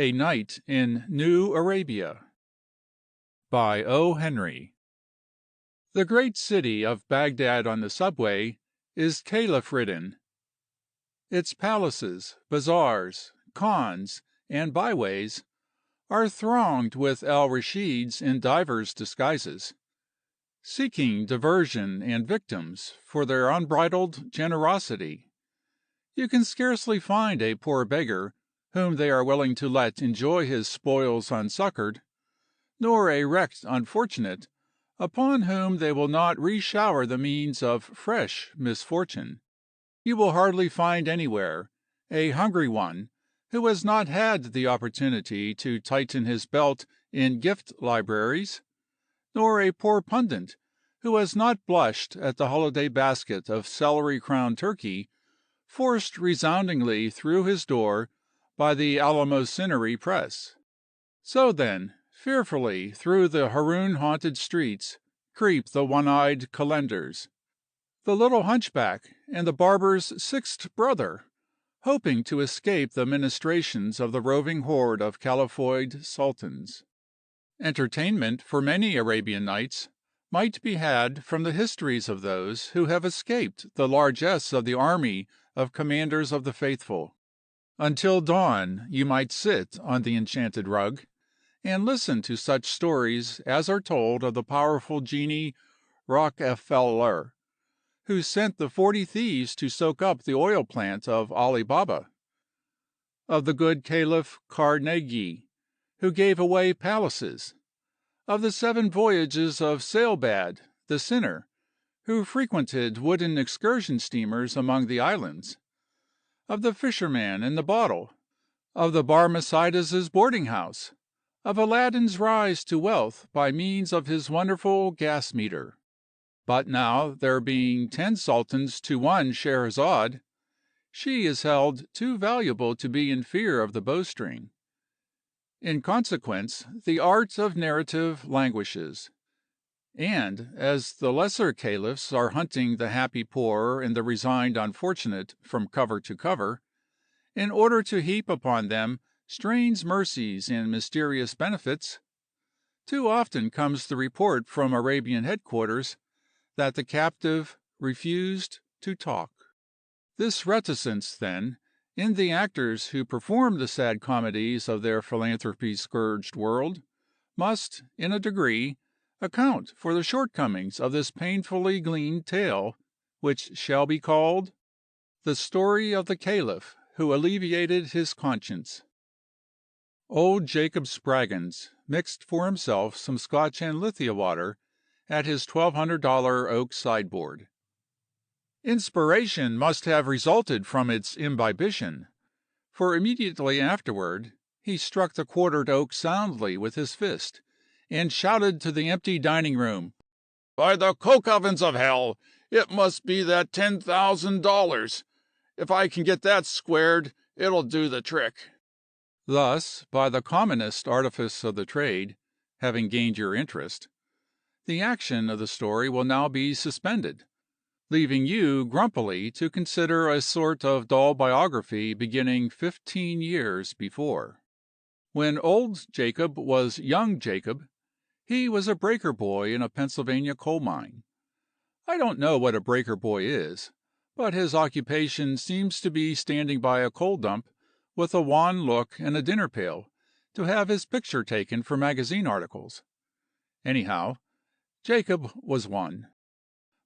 A Night in New Arabia by O. Henry. The great city of Baghdad on the subway is caliph ridden. Its palaces, bazaars, khans, and byways are thronged with Al Rashids in divers disguises, seeking diversion and victims for their unbridled generosity. You can scarcely find a poor beggar whom they are willing to let enjoy his spoils unsuccored, nor a wrecked unfortunate upon whom they will not re-shower the means of fresh misfortune. You will hardly find anywhere a hungry one who has not had the opportunity to tighten his belt in gift libraries, nor a poor pundit who has not blushed at the holiday basket of celery-crowned turkey forced resoundingly through his door by the eleemosynary press. So then, fearfully through the Haroun-haunted streets creep the one-eyed calendars, the little hunchback and the barber's sixth brother, hoping to escape the ministrations of the roving horde of califoid sultans. Entertainment for many Arabian Nights might be had from the histories of those who have escaped the largesse of the army of commanders of the faithful. Until dawn you might sit on the enchanted rug, and listen to such stories as are told of the powerful genie Rockefeller, who sent the 40 thieves to soak up the oil plant of Ali Baba; of the good Caliph Carnegie, who gave away palaces; of the 7 voyages of Sailbad, the sinner, who frequented wooden excursion steamers among the islands; of the fisherman in the bottle; of the Barmecides' boarding house; of Aladdin's rise to wealth by means of his wonderful gas meter. But now, there being 10 sultans to one Scheherazade, she is held too valuable to be in fear of the bowstring. In consequence, the art of narrative languishes; and, as the lesser caliphs are hunting the happy poor and the resigned unfortunate from cover to cover, in order to heap upon them strange mercies and mysterious benefits, too often comes the report from Arabian headquarters that the captive refused to talk. This reticence, then, in the actors who perform the sad comedies of their philanthropy-scourged world, must, in a degree, account for the shortcomings of this painfully gleaned tale, which shall be called The Story of the Caliph Who Alleviated His Conscience. Old Jacob Spraggins mixed for himself some Scotch and Lithia water at his $1,200 oak sideboard. Inspiration must have resulted from its imbibition, for immediately afterward he struck the quartered oak soundly with his fist, and shouted to the empty dining-room, "By the coke ovens of hell, it must be that $10,000! If I can get that squared, it'll do the trick." Thus, by the commonest artifice of the trade, having gained your interest, the action of the story will now be suspended, leaving you grumpily to consider a sort of dull biography beginning 15 years before. When old Jacob was young Jacob, he was a breaker boy in a Pennsylvania coal mine. I don't know what a breaker boy is, but his occupation seems to be standing by a coal dump with a wan look and a dinner pail, to have his picture taken for magazine articles. Anyhow, Jacob was one.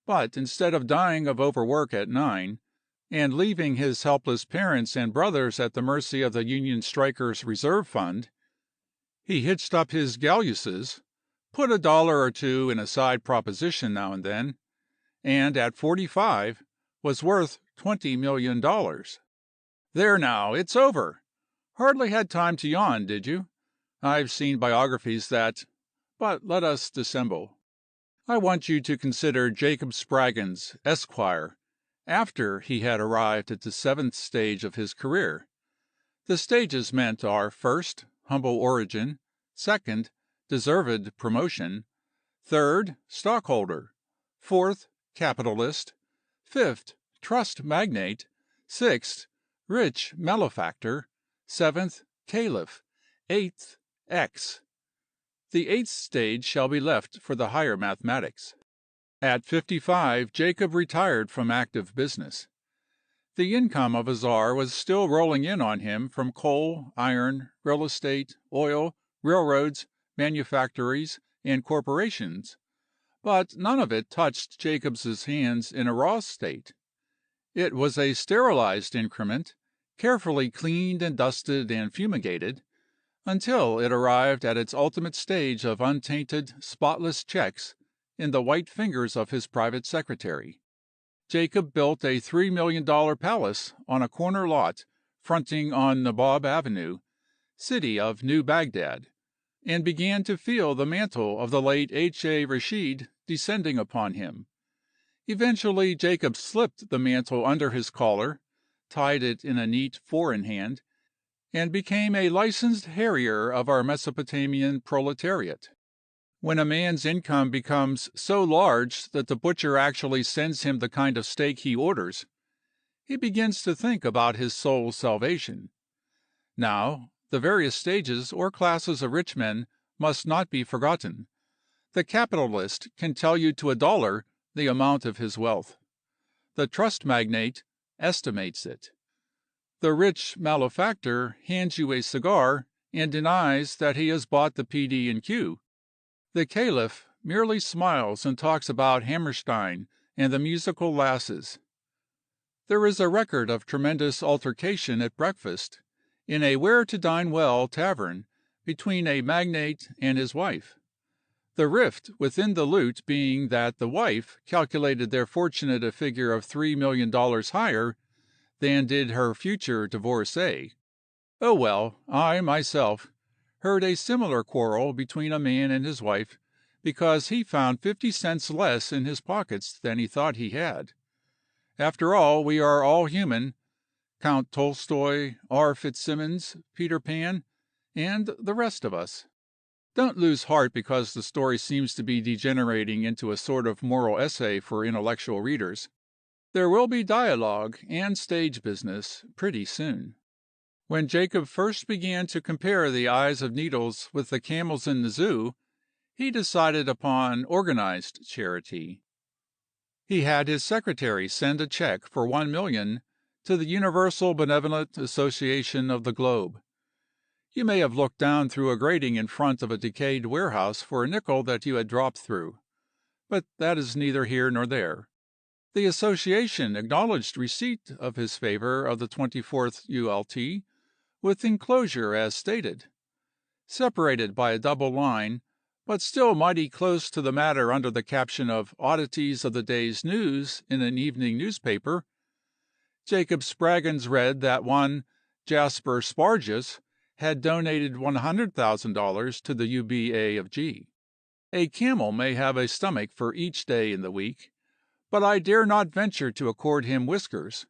But instead of dying of overwork at 9, and leaving his helpless parents and brothers at the mercy of the Union Strikers' Reserve Fund, he hitched up his galluses, put $1 or 2 in a side proposition now and then, and at 45 was worth $20 million. There now, it's over. Hardly had time to yawn, did you? I've seen biographies but let us dissemble. I want you to consider Jacob Spraggins, Esquire, after he had arrived at the 7th stage of his career. The stages meant are: first, humble origin; second, deserved promotion; third, stockholder; fourth, capitalist; fifth, trust magnate; sixth, rich malefactor; seventh, caliph; Eighth, X. The eighth stage shall be left for the higher mathematics. At 55, Jacob retired from active business. The income of a czar was still rolling in on him from coal, iron, real estate, oil, railroads, manufactories, and corporations, but none of it touched Jacob's hands in a raw state. It was a sterilized increment, carefully cleaned and dusted and fumigated, until it arrived at its ultimate stage of untainted, spotless checks in the white fingers of his private secretary. Jacob built a $3 million palace on a corner lot fronting on Nabob Avenue, city of New Baghdad, and began to feel the mantle of the late H.A. Rashid descending upon him. Eventually Jacob slipped the mantle under his collar, tied it in a neat four-in-hand, and became a licensed harrier of our Mesopotamian proletariat. When a man's income becomes so large that the butcher actually sends him the kind of steak he orders, he begins to think about his soul's salvation. Now, the various stages or classes of rich men must not be forgotten. The capitalist can tell you to a dollar the amount of his wealth. The trust magnate estimates it. The rich malefactor hands you a cigar and denies that he has bought the PD&Q. The caliph merely smiles and talks about Hammerstein and the musical lasses. There is a record of tremendous altercation at breakfast in a where-to-dine-well tavern between a magnate and his wife. The rift within the loot being that the wife calculated their fortune at a figure of $3 million higher than did her future divorcee. Oh well, I myself heard a similar quarrel between a man and his wife because he found 50 cents less in his pockets than he thought he had. After all, we are all human. Count Tolstoy, R. Fitzsimmons, Peter Pan, and the rest of us. Don't lose heart because the story seems to be degenerating into a sort of moral essay for intellectual readers. There will be dialogue and stage business pretty soon. When Jacob first began to compare the eyes of needles with the camels in the zoo, he decided upon organized charity. He had his secretary send a check for $1 million to the Universal Benevolent Association of the Globe. You may have looked down through a grating in front of a decayed warehouse for a nickel that you had dropped through, but that is neither here nor there. The association acknowledged receipt of his favor of the 24th ULT with enclosure as stated. Separated by a double line, but still mighty close to the matter under the caption of Oddities of the Day's News in an evening newspaper, Jacob Spraggins read that one Jasper Spargus had donated $100,000 to the UBA of G. A camel may have a stomach for each day in the week, but I dare not venture to accord him whiskers,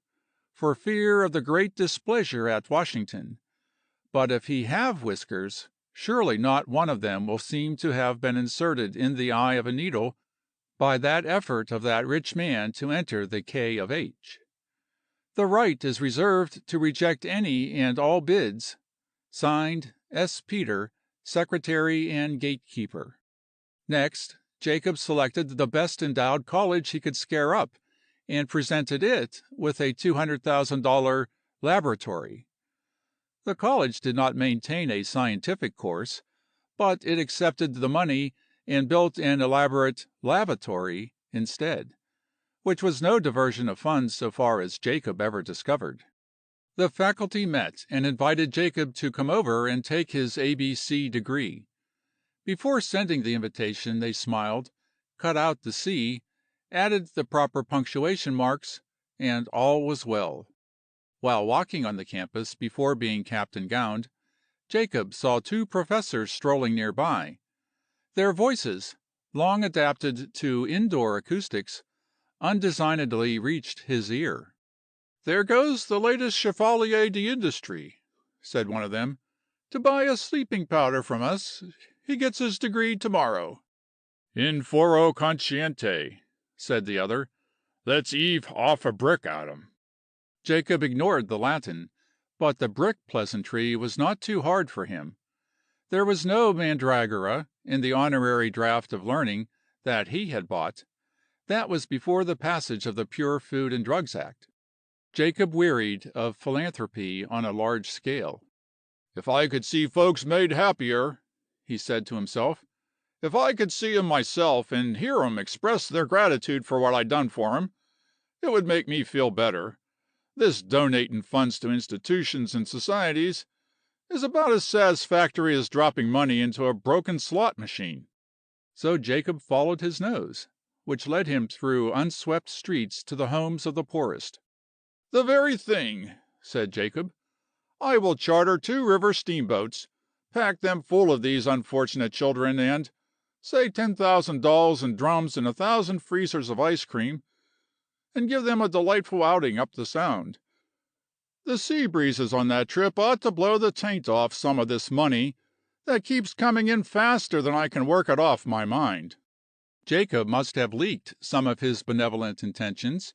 for fear of the great displeasure at Washington. But if he have whiskers, surely not one of them will seem to have been inserted in the eye of a needle by that effort of that rich man to enter the K of H. The right is reserved to reject any and all bids. Signed, S. Peter, Secretary and Gatekeeper. Next, Jacob selected the best endowed college he could scare up and presented it with a $200,000 laboratory. The college did not maintain a scientific course, but it accepted the money and built an elaborate lavatory instead, which was no diversion of funds so far as Jacob ever discovered. The faculty met and invited Jacob to come over and take his ABC degree. Before sending the invitation they smiled, cut out the C, added the proper punctuation marks, and all was well. While walking on the campus before being capped and gowned, Jacob saw two professors strolling nearby. Their voices, long adapted to indoor acoustics, undesignedly reached his ear. "There goes the latest Chevalier d'Industrie," said one of them, "to buy a sleeping powder from us. He gets his degree tomorrow." "In foro consciente," said the other. "Let's eve off a brick at him." Jacob ignored the Latin, but the brick pleasantry was not too hard for him. There was no mandragora in the honorary draft of learning that he had bought. That was before the passage of the Pure Food and Drugs Act. Jacob wearied of philanthropy on a large scale. "If I could see folks made happier," he said to himself, "if I could see 'em myself and hear 'em express their gratitude for what I done for 'em, it would make me feel better. This donatin' funds to institutions and societies is about as satisfactory as dropping money into a broken slot machine." So Jacob followed his nose, which led him through unswept streets to the homes of the poorest. "The very thing," said Jacob. "I will charter 2 river steamboats, pack them full of these unfortunate children, and, say 10,000 dolls and drums and 1,000 freezers of ice cream, and give them a delightful outing up the Sound. The sea breezes on that trip ought to blow the taint off some of this money that keeps coming in faster than I can work it off my mind." Jacob must have leaked some of his benevolent intentions,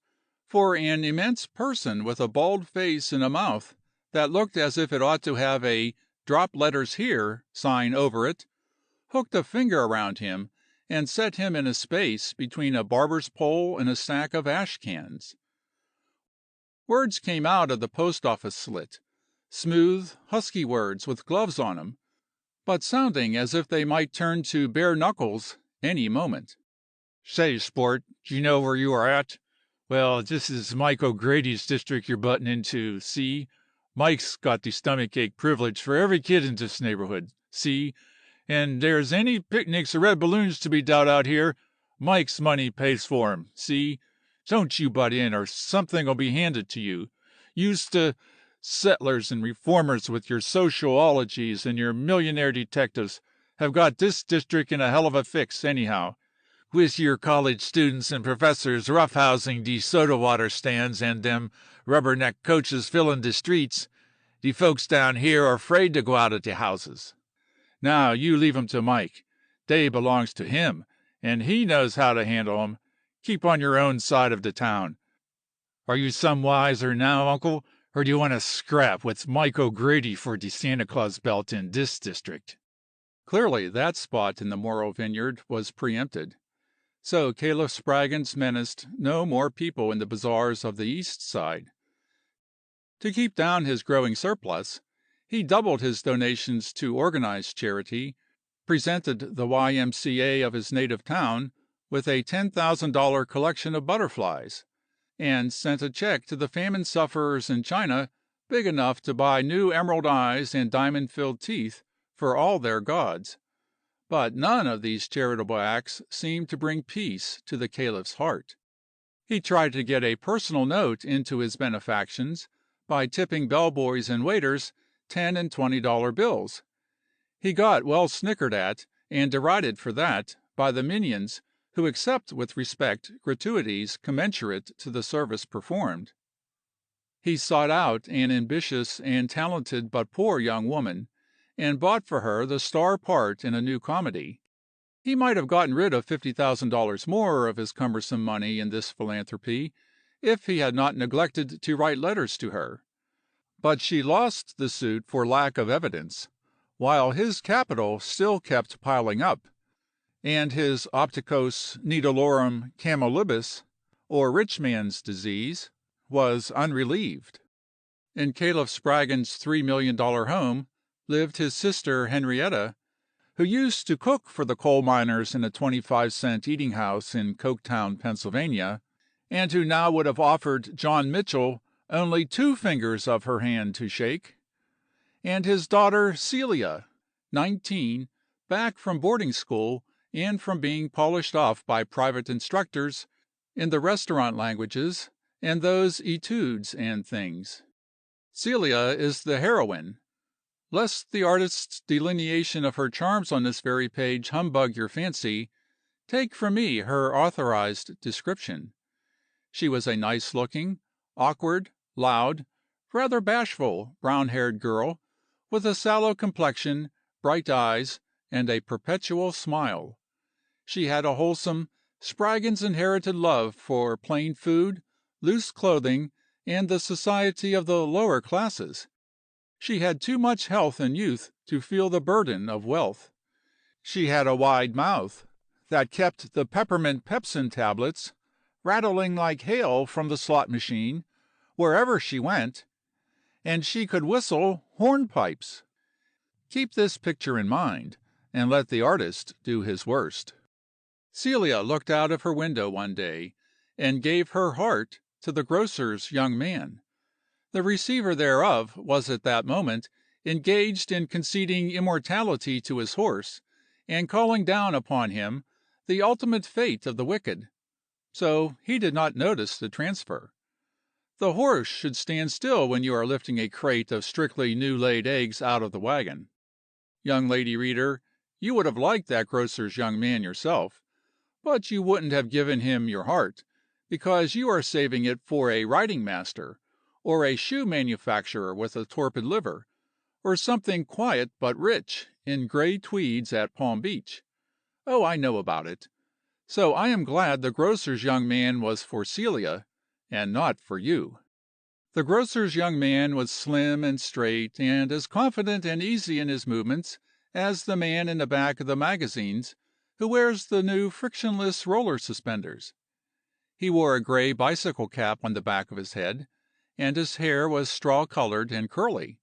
for an immense person with a bald face and a mouth that looked as if it ought to have a "Drop Letters Here" sign over it, hooked a finger around him and set him in a space between a barber's pole and a stack of ash cans. Words came out of the post office slit, smooth, husky words with gloves on 'em, but sounding as if they might turn to bare knuckles any moment. "Say, sport, do you know where you are at? Well, this is Mike O'Grady's district you're butting into, see? Mike's got the stomach ache privilege for every kid in this neighborhood, see? And there's any picnics or red balloons to be done out here, Mike's money pays for 'em, see? Don't you butt in, or something'll be handed to you. Used to settlers and reformers with your sociologies and your millionaire detectives have got this district in a hell of a fix, anyhow, with your college students and professors roughhousing de soda water stands and them rubberneck coaches filling de streets. De folks down here are afraid to go out of de houses. Now you leave 'em to Mike. They belongs to him, and he knows how to handle 'em. Keep on your own side of the town. Are you some wiser now, uncle, or do you want to scrap with Mike O'Grady for the Santa Claus belt in this district?" Clearly that spot in the moral vineyard was preempted. So Caleb Spraggins menaced no more people in the bazaars of the east side. To keep down his growing surplus, he doubled his donations to organized charity, presented the YMCA of his native town with a $10,000 collection of butterflies, and sent a check to the famine sufferers in China big enough to buy new emerald eyes and diamond-filled teeth for all their gods. But none of these charitable acts seemed to bring peace to the caliph's heart. He tried to get a personal note into his benefactions by tipping bellboys and waiters $10 and $20 bills. He got well snickered at and derided for that by the minions who accept with respect gratuities commensurate to the service performed. He sought out an ambitious and talented but poor young woman, and bought for her the star part in a new comedy. He might have gotten rid of $50,000 more of his cumbersome money in this philanthropy if he had not neglected to write letters to her. But she lost the suit for lack of evidence, while his capital still kept piling up, and his opticos nidilorum camolibus, or rich man's disease, was unrelieved. In Caleb Spraggin's $3 million home lived his sister Henrietta, who used to cook for the coal miners in a 25-cent eating house in Coketown, Pennsylvania, and who now would have offered John Mitchell only 2 fingers of her hand to shake, and his daughter Celia, 19, back from boarding school and from being polished off by private instructors in the restaurant languages and those etudes and things. Celia is the heroine. Lest the artist's delineation of her charms on this very page humbug your fancy, take from me her authorized description. She was a nice-looking, awkward, loud, rather bashful, brown-haired girl, with a sallow complexion, bright eyes, and a perpetual smile. She had a wholesome, Spraggins inherited love for plain food, loose clothing, and the society of the lower classes. She had too much health and youth to feel the burden of wealth. She had a wide mouth that kept the peppermint pepsin tablets rattling like hail from the slot machine wherever she went, and she could whistle hornpipes. Keep this picture in mind, and let the artist do his worst. Celia looked out of her window one day, and gave her heart to the grocer's young man. The receiver thereof was at that moment engaged in conceding immortality to his horse, and calling down upon him the ultimate fate of the wicked, so he did not notice the transfer. The horse should stand still when you are lifting a crate of strictly new-laid eggs out of the wagon. Young lady reader, you would have liked that grocer's young man yourself, but you wouldn't have given him your heart, because you are saving it for a riding master, or a shoe manufacturer with a torpid liver, or something quiet but rich in gray tweeds at Palm Beach. Oh, I know about it. So I am glad the grocer's young man was for Celia, and not for you. The grocer's young man was slim and straight, and as confident and easy in his movements as the man in the back of the magazines who wears the new frictionless roller suspenders. He wore a gray bicycle cap on the back of his head, and his hair was straw-colored and curly,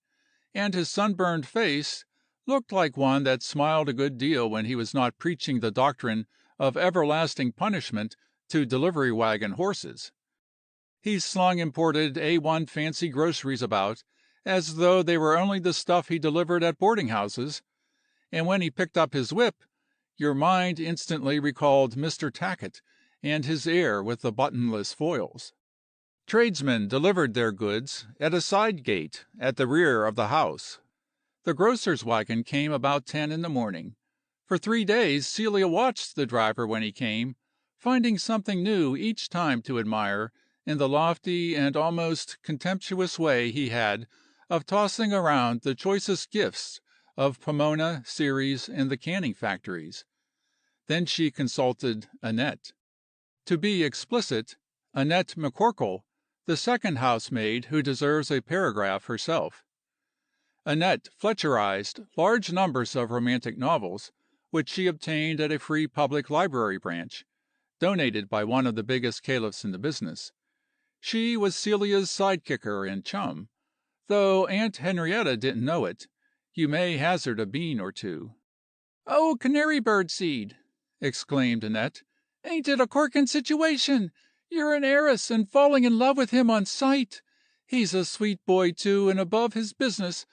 and his sunburned face looked like one that smiled a good deal when he was not preaching the doctrine of everlasting punishment to delivery wagon horses. He slung imported A1 fancy groceries about as though they were only the stuff he delivered at boarding houses, and when he picked up his whip, your mind instantly recalled Mr. Tackett and his air with the buttonless foils. Tradesmen delivered their goods at a side gate at the rear of the house. The grocer's wagon came about 10 in the morning. For 3 days Celia watched the driver when he came, finding something new each time to admire in the lofty and almost contemptuous way he had of tossing around the choicest gifts of Pomona, Ceres, and the canning factories. Then she consulted Annette. To be explicit, Annette McCorkle, the second housemaid who deserves a paragraph herself. Annette Fletcherized large numbers of romantic novels, which she obtained at a free public library branch, donated by one of the biggest caliphs in the business. She was Celia's sidekicker and chum, though Aunt Henrietta didn't know it. You may hazard a bean or two. "Oh, canary bird seed!" exclaimed Annette. "Ain't it a corking situation? You're an heiress, and falling in love with him on sight. He's a sweet boy, too, and above his business,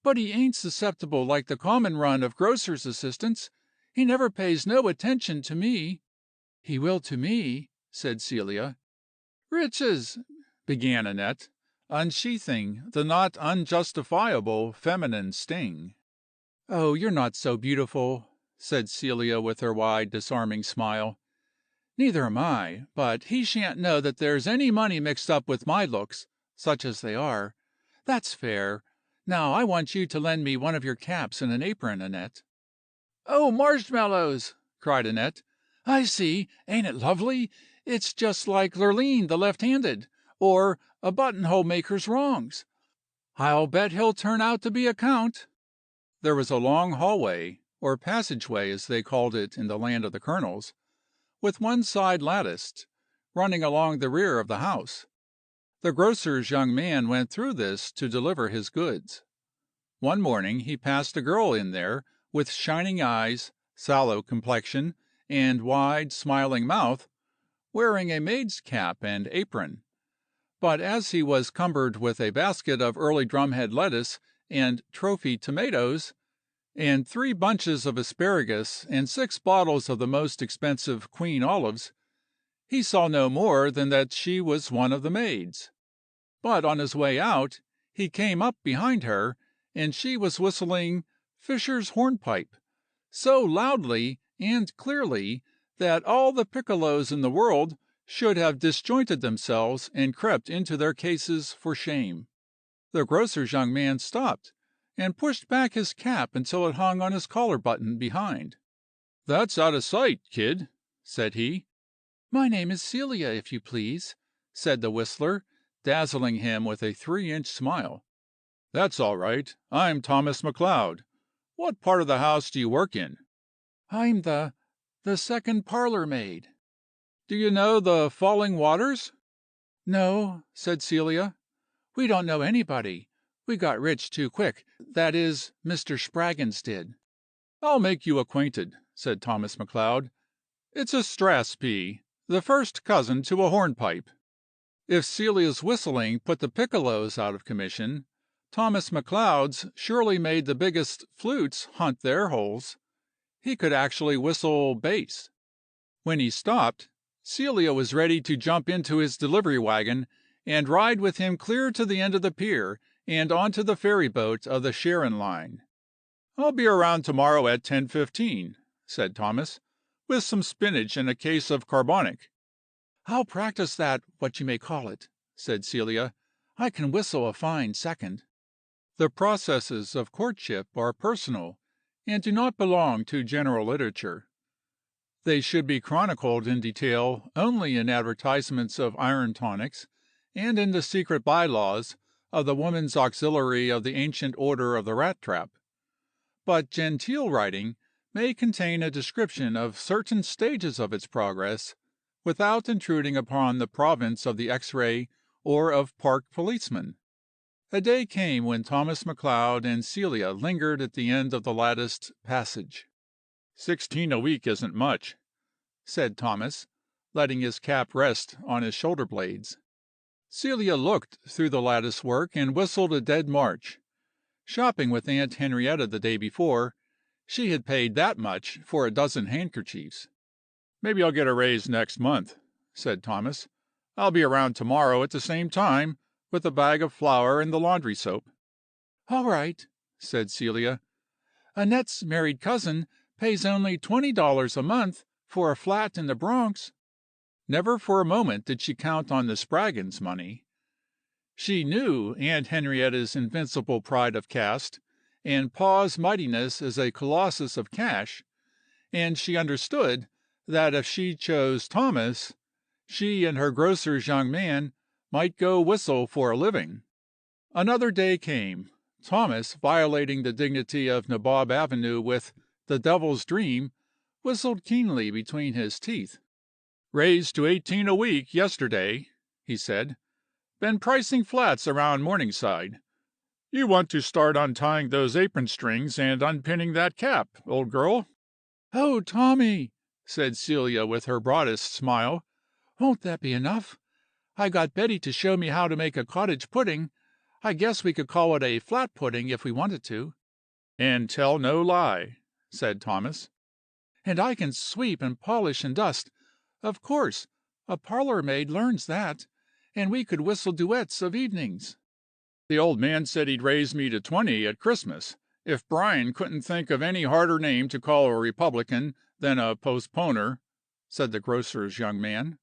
but he ain't susceptible like the common run of grocers' assistants. He never pays no attention to me." "He will to me," said Celia. "Riches," began Annette, unsheathing the not unjustifiable feminine sting. "Oh, you're not so beautiful," said Celia with her wide disarming smile. "Neither am I, but he shan't know that there's any money mixed up with my looks, such as they are. That's fair. Now I want you to lend me one of your caps and an apron, Annette." "Oh, marshmallows!" cried Annette. "I see. Ain't it lovely? It's just like Lurline the left-handed, or a buttonhole maker's wrongs. I'll bet he'll turn out to be a count." There was a long hallway, or passageway as they called it in the land of the colonels, with one side latticed, running along the rear of the house. The grocer's young man went through this to deliver his goods. One morning he passed a girl in there with shining eyes, sallow complexion, and wide, smiling mouth, wearing a maid's cap and apron. But as he was cumbered with a basket of early drumhead lettuce and trophy tomatoes, and 3 bunches of asparagus and 6 bottles of the most expensive Queen olives, he saw no more than that she was one of the maids. But on his way out he came up behind her, and she was whistling Fischer's hornpipe so loudly and clearly that all the piccolos in the world should have disjointed themselves and crept into their cases for shame. The grocer's young man stopped, and pushed back his cap until it hung on his collar button behind. "That's out of sight, kid," said he. "My name is Celia, if you please," said the whistler, dazzling him with a 3-inch smile. That's all right. I'm Thomas McLeod. What part of the house do you work in? I'm the second parlor maid. Do you know the Falling Waters? No, said Celia. We don't know anybody. We got rich too quick. That is, Mr. Spraggins did. I'll make you acquainted, said Thomas McLeod. It's a strass pea, the first cousin to a hornpipe. If Celia's whistling put the piccolos out of commission, Thomas McLeod's surely made the biggest flutes hunt their holes. He could actually whistle bass. When he stopped, Celia was ready to jump into his delivery wagon and ride with him clear to the end of the pier and onto the ferry boat of the Sharon line. I'll be around tomorrow at 10:15, said Thomas, with some spinach and a case of carbonic. I'll practice that, what you may call it, said Celia. I can whistle a fine second. The processes of courtship are personal and do not belong to general literature. They should be chronicled in detail only in advertisements of iron tonics and in the secret bylaws of the Woman's Auxiliary of the Ancient Order of the Rat Trap. But genteel writing may contain a description of certain stages of its progress without intruding upon the province of the X-ray or of park policemen. A day came when Thomas McLeod and Celia lingered at the end of the latticed passage. 16 a week isn't much, said Thomas, letting his cap rest on his shoulder blades. Celia looked through the lattice work and whistled a dead march. Shopping with Aunt Henrietta the day before, she had paid that much for a dozen handkerchiefs. Maybe I'll get a raise next month, said Thomas. I'll be around tomorrow at the same time with a bag of flour and the laundry soap. All right, said Celia. Annette's married cousin pays only $20 a month for a flat in the Bronx. Never for a moment did she count on the Spraggins' money. She knew Aunt Henrietta's invincible pride of caste, and Pa's mightiness as a colossus of cash, and she understood that if she chose Thomas, she and her grocer's young man might go whistle for a living. Another day came, Thomas, violating the dignity of Nabob Avenue with "The Devil's Dream," whistled keenly between his teeth. "Raised to 18 a week yesterday," he said. "Been pricing flats around Morningside. You want to start untying those apron strings and unpinning that cap, old girl." "Oh, Tommy," said Celia with her broadest smile, "won't that be enough? I got Betty to show me how to make a cottage pudding. I guess we could call it a flat pudding if we wanted to." "And tell no lie," said Thomas. "And I can sweep and polish and dust. Of course, a parlor maid learns that, and we could whistle duets of evenings." "The old man said he'd raise me to 20 at Christmas if Bryan couldn't think of any harder name to call a Republican than a postponer," said the grocer's young man.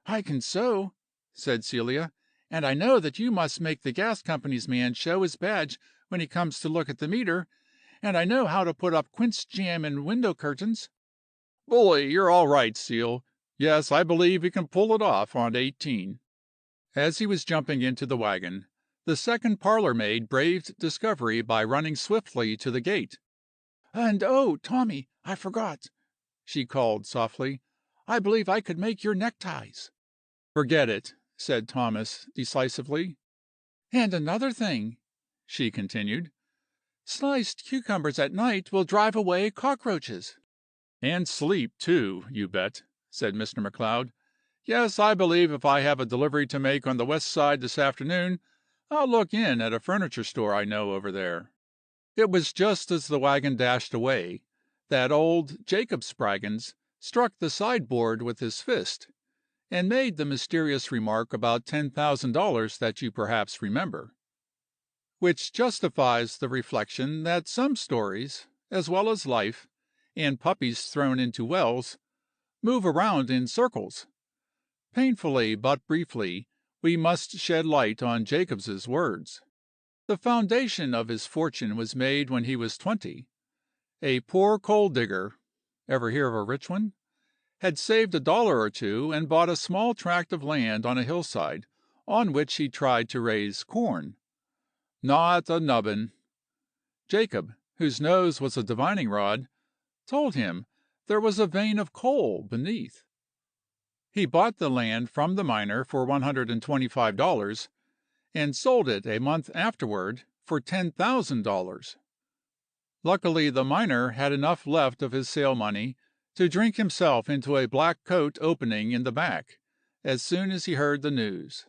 "I can sew," said Celia, "and I know that you must make the gas company's man show his badge when he comes to look at the meter, and I know how to put up quince jam in window curtains." "Bully, you're all right, Seal. Yes, I believe we can pull it off on 18." As he was jumping into the wagon, the second parlor maid braved discovery by running swiftly to the gate. "And oh, Tommy, I forgot," she called softly. "I believe I could make your neckties." "Forget it," said Thomas decisively. "And another thing," she continued. "Sliced cucumbers at night will drive away cockroaches." "And sleep, too, you bet," said Mr. McLeod. "Yes, I believe if I have a delivery to make on the West Side this afternoon, I'll look in at a furniture store I know over there." It was just as the wagon dashed away that old Jacob Spraggins struck the sideboard with his fist, and made the mysterious remark about $10,000 that you perhaps remember. Which justifies the reflection that some stories, as well as life, and puppies thrown into wells, move around in circles. Painfully but briefly, we must shed light on Jacobs's words. The foundation of his fortune was made when he was 20. A poor coal digger (ever hear of a rich one?) had saved $1 or two and bought a small tract of land on a hillside, on which he tried to raise corn. Not a nubbin. Jacob, whose nose was a divining rod, told him there was a vein of coal beneath. He bought the land from the miner for $125, and sold it a month afterward for $10,000. Luckily, the miner had enough left of his sale money to drink himself into a black coat opening in the back as soon as he heard the news.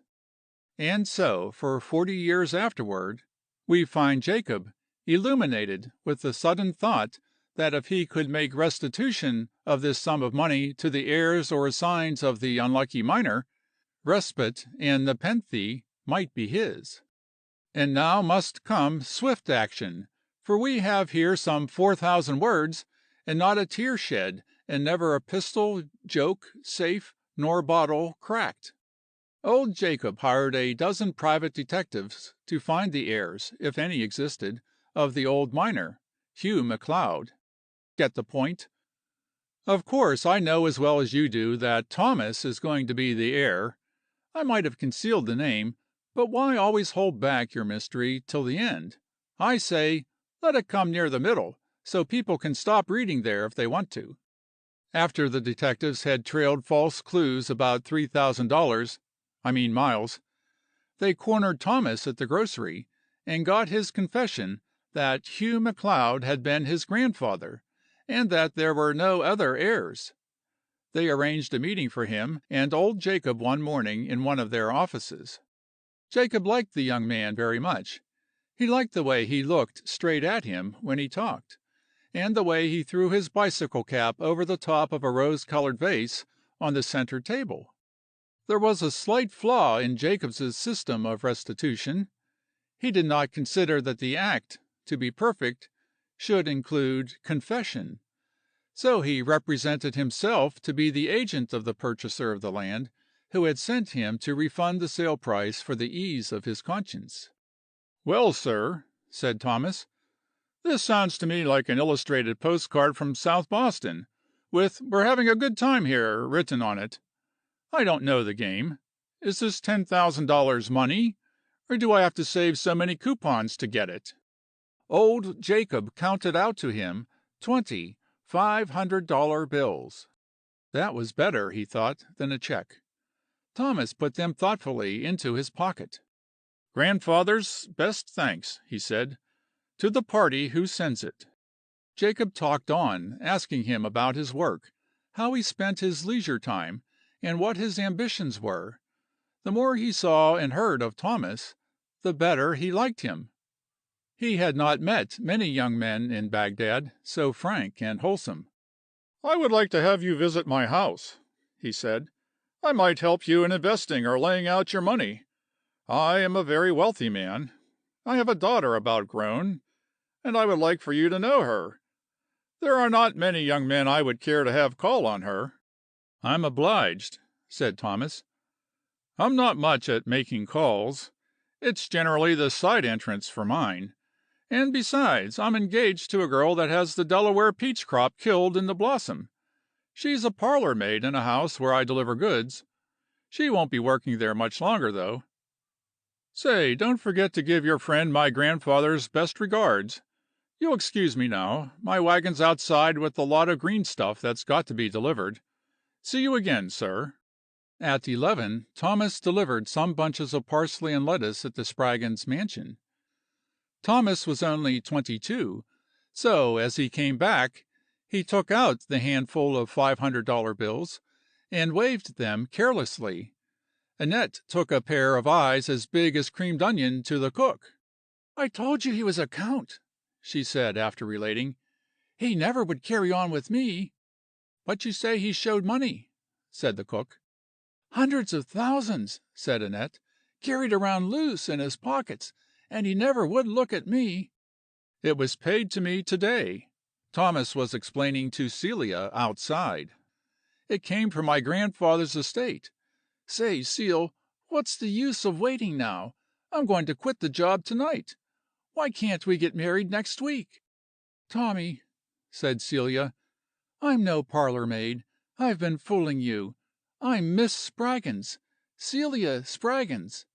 And so, for 40 years afterward, we find Jacob illuminated with the sudden thought that if he could make restitution of this sum of money to the heirs or assigns of the unlucky miner, respite and nepenthe might be his. And now must come swift action, for we have here some 4,000 words, and not a tear shed, and never a pistol, joke, safe, nor bottle cracked. Old Jacob hired a dozen private detectives to find the heirs, if any existed, of the old miner, Hugh McLeod. Get the point? Of course, I know as well as you do that Thomas is going to be the heir. I might have concealed the name, but why always hold back your mystery till the end? I say, let it come near the middle, so people can stop reading there if they want to. After the detectives had trailed false clues about $3,000, miles, they cornered Thomas at the grocery and got his confession that Hugh McLeod had been his grandfather, and that there were no other heirs. They arranged a meeting for him and old Jacob one morning in one of their offices. Jacob liked the young man very much. He liked the way he looked straight at him when he talked, and the way he threw his bicycle cap over the top of a rose-colored vase on the center table. There was a slight flaw in Jacob's system of restitution. He did not consider that the act, to be perfect, should include confession. So he represented himself to be the agent of the purchaser of the land, who had sent him to refund the sale price for the ease of his conscience. "Well, sir," said Thomas, "this sounds to me like an illustrated postcard from South Boston, with 'We're having a good time here' written on it. I don't know the game. Is this $10,000 money, or do I have to save so many coupons to get it?" Old Jacob counted out to him 20 $500 bills. That was better, he thought, than a check. Thomas put them thoughtfully into his pocket. "Grandfather's best thanks," he said, "to the party who sends it." Jacob talked on, asking him about his work, how he spent his leisure time, and what his ambitions were. The more he saw and heard of Thomas, the better he liked him. He had not met many young men in Bagdad so frank and wholesome. "I would like to have you visit my house," he said. "I might help you in investing or laying out your money. I am a very wealthy man. I have a daughter about grown, and I would like for you to know her. There are not many young men I would care to have call on her." "I'm obliged," said Thomas. "I'm not much at making calls. It's generally the side entrance for mine. And besides, I'm engaged to a girl that has the Delaware peach crop killed in the blossom. She's a parlor maid in a house where I deliver goods. She won't be working there much longer, though. Say, don't forget to give your friend my grandfather's best regards. You'll excuse me now. My wagon's outside with a lot of green stuff that's got to be delivered. See you again, sir." At 11, Thomas delivered some bunches of parsley and lettuce at the Spraggins' mansion. Thomas was only 22, so as he came back he took out the handful of $500 bills and waved them carelessly. Annette took a pair of eyes as big as creamed onion to the cook. "I told you he was a count," she said after relating. "He never would carry on with me." "But you say he showed money," said the cook. "Hundreds of thousands," said Annette, "carried around loose in his pockets, and he never would look at me." "It was paid to me to-day," Thomas was explaining to Celia outside. "It came from my grandfather's estate. Say, Seal, what's the use of waiting now? I'm going to quit the job tonight. Why can't we get married next week?" "Tommy," said Celia, "I'm no parlor maid. I've been fooling you. I'm Miss Spraggins, Celia Spraggins.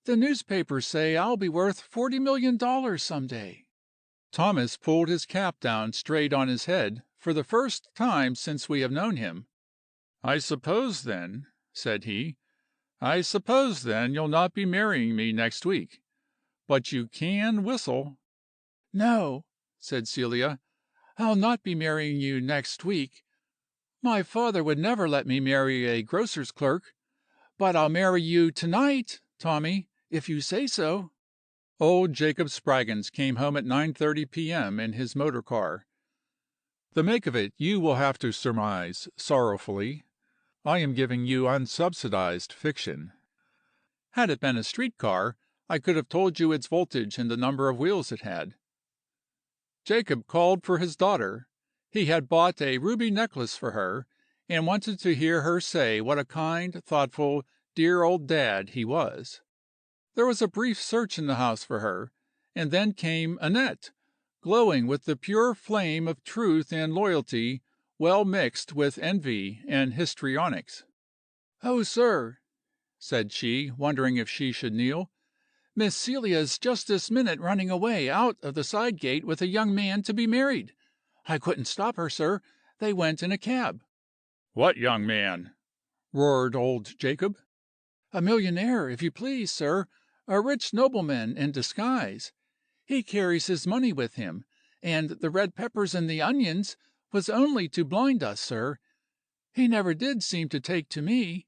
The newspapers say I'll be worth $40 million some day." Thomas pulled his cap down straight on his head for the first time since we have known him. "I suppose then," said he, "I suppose then you'll not be marrying me next week. But you can whistle." "No," said Celia, "I'll not be marrying you next week. My father would never let me marry a grocer's clerk. But I'll marry you to-night, Tommy, if you say so." Old Jacob Spraggins came home at 9:30 p.m. in his motor car. The make of it you will have to surmise sorrowfully. I am giving you unsubsidized fiction. Had it been a street car, I could have told you its voltage and the number of wheels it had. Jacob called for his daughter. He had bought a ruby necklace for her, and wanted to hear her say what a kind, thoughtful, dear old dad he was. There was a brief search in the house for her, and then came Annette, glowing with the pure flame of truth and loyalty, well mixed with envy and histrionics. "Oh, sir," said she, wondering if she should kneel, "Miss Celia's just this minute running away out of the side gate with a young man to be married. I couldn't stop her, sir. They went in a cab." "What young man?" roared old Jacob. "A millionaire, if you please, sir. A rich nobleman in disguise. He carries his money with him, and the red peppers and the onions was only to blind us, sir. He never did seem to take to me."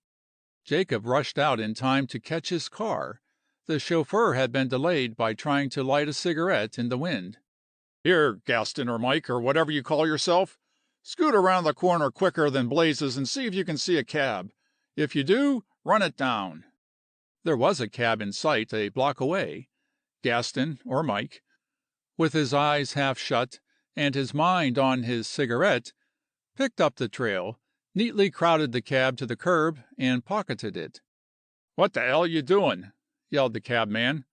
Jacob rushed out in time to catch his car. The chauffeur had been delayed by trying to light a cigarette in the wind. "Here, Gaston or Mike, or whatever you call yourself, scoot around the corner quicker than blazes and see if you can see a cab. If you do, run it down." There was a cab in sight a block away. Gaston, or Mike, with his eyes half shut and his mind on his cigarette, picked up the trail, neatly crowded the cab to the curb, and pocketed it. "What the hell you doing?" yelled the cabman.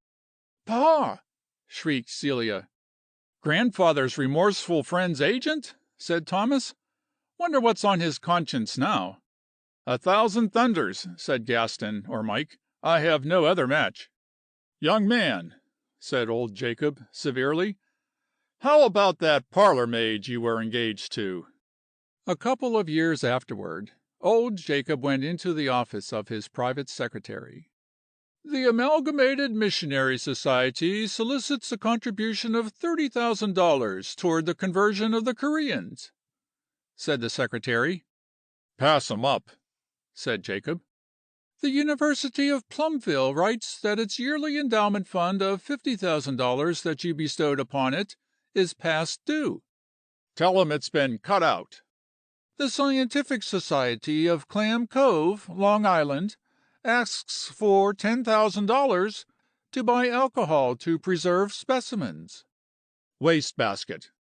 "Pa!" shrieked Celia. "Grandfather's remorseful friend's agent?" said Thomas. "Wonder what's on his conscience now." "A thousand thunders," said Gaston, or Mike. "I have no other match." "Young man," said old Jacob, severely, "how about that parlor maid you were engaged to?" A couple of years afterward, old Jacob went into the office of his private secretary. "The Amalgamated Missionary Society solicits a contribution of $30,000 toward the conversion of the Koreans," said the secretary. "Pass 'em up," said Jacob. "The University of Plumville writes that its yearly endowment fund of $50,000 that you bestowed upon it is past due." "Tell 'em it's been cut out." "The Scientific Society of Clam Cove, Long Island, asks for $10,000 to buy alcohol to preserve specimens." "Wastebasket."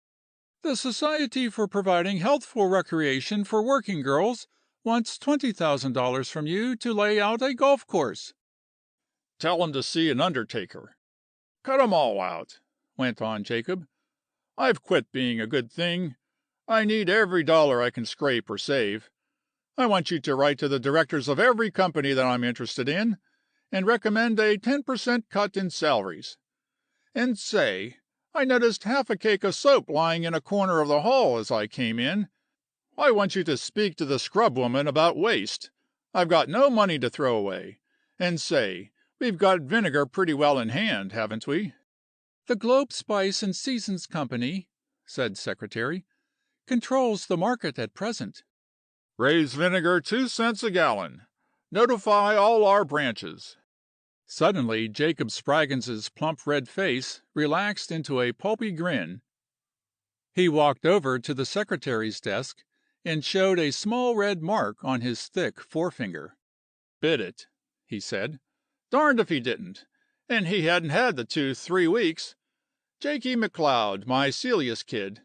"The Society for Providing Healthful Recreation for Working Girls wants $20,000 from you to lay out a golf course." "Tell 'em to see an undertaker." "Cut 'em all out," went on Jacob. "I've quit being a good thing. I need every dollar I can scrape or save. I want you to write to the directors of every company that I'm interested in, and recommend a 10% cut in salaries. And say, I noticed half a cake of soap lying in a corner of the hall as I came in. I want you to speak to the scrub woman about waste. I've got no money to throw away. And say, we've got vinegar pretty well in hand, haven't we?" "The Globe Spice and Seasons Company," said Secretary, "controls the market at present." "Raise vinegar 2 cents a gallon. Notify all our branches." Suddenly Jacob Spraggins's plump red face relaxed into a pulpy grin. He walked over to the secretary's desk and showed a small red mark on his thick forefinger. "Bid it," he said. "Darned if he didn't. And he hadn't had the tooth 3 weeks. Jakey McLeod, my Celia's kid.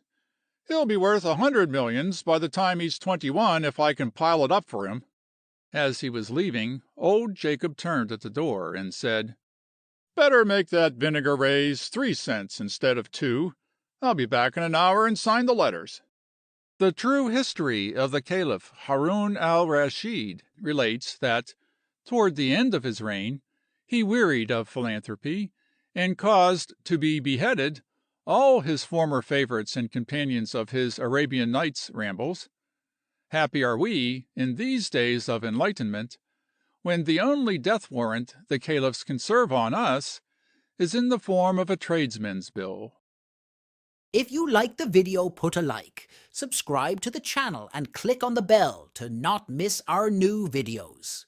He'll be worth 100 millions by the time he's 21 if I can pile it up for him." As he was leaving, old Jacob turned at the door and said, "Better make that vinegar raise 3 cents instead of 2. I'll be back in an hour and sign the letters." The true history of the Caliph Haroun al Rashid relates that, toward the end of his reign, He wearied of philanthropy, and caused to be beheaded all his former favorites and companions of his Arabian Nights rambles. Happy are we, in these days of enlightenment, when the only death warrant the caliphs can serve on us is in the form of a tradesman's bill. If you like the video, put a like, subscribe to the channel and click on the bell to not miss our new videos.